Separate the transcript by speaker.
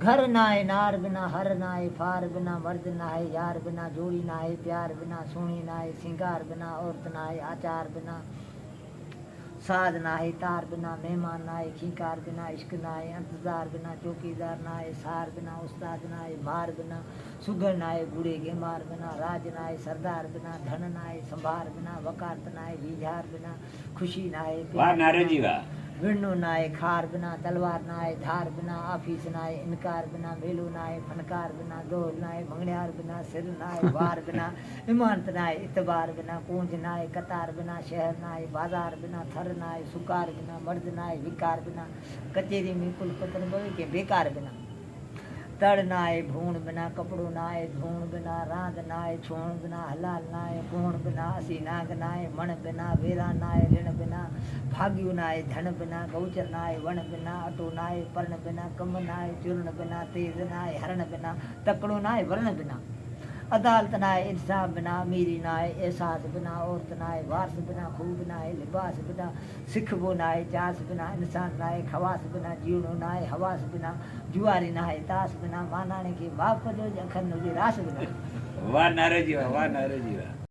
Speaker 1: घर नाए नार बिना हर नाए फार बिना मर्द नाए यार बिना जोड़ी नाए प्यार बिना सोनी नाए सिंगार बिना औरत नाए आचार बिना साध नाए तार बिना मेहमान नाए खींकार बिना इश्क नाए इंतजार बिना चौकीदार नाए सार बिना उस्ताद नाए मार बिना सुगर नाए बूढ़े गेमार बिना राज नाए सरदार बिना धन नाए संभार बिना वकालत नाए बीझार बिना खुशी नाए
Speaker 2: वाह नारे जी वाह।
Speaker 1: विण्णु नाए खार बिना तलवार नाए धार बिना आफीस नाए इनकार बिना मेलो नाए फनकार बिना दौड़ नाए मंगड़ियार बिना सिर नाए वार बिना इमानत नाए इतबार बिना कूंज नाए कतार बिना शहर नाए बाजार बिना थर नाए सुकार बिना मर्द नाए विकार बिना कचेरी में कुल पतन बवे के बेकार बिना तड़ नाए भूण बिना कपड़ो नाए धूण बिना रांद नाए छोण बिना हलाल नाए कोण बिना असी नाग नाए मण बिना वेरा नाए ऋण बिना भाग्यु नाए धन बिना गौचर नाए वण बिना अटो नाए पर्ण बिना कम नाए चूर्ण बिना तेज नाए हरण बिना तकड़ो नाए वर्ण बिना अदालत नाए इंसाफ बिना अमीरी नाए एहसास बिना औरत नाए वारस बिना खूब नाए लिबास बिना सिखबो नाए चास बिना इंसान नाए खवास बिना जीवणो नाए हवास बिना जुआरी नाए तास बिना मानाने के बाप जो अखन जी रास बिना।
Speaker 2: वाह नारे जी वाह, वाह नारे जी वाह।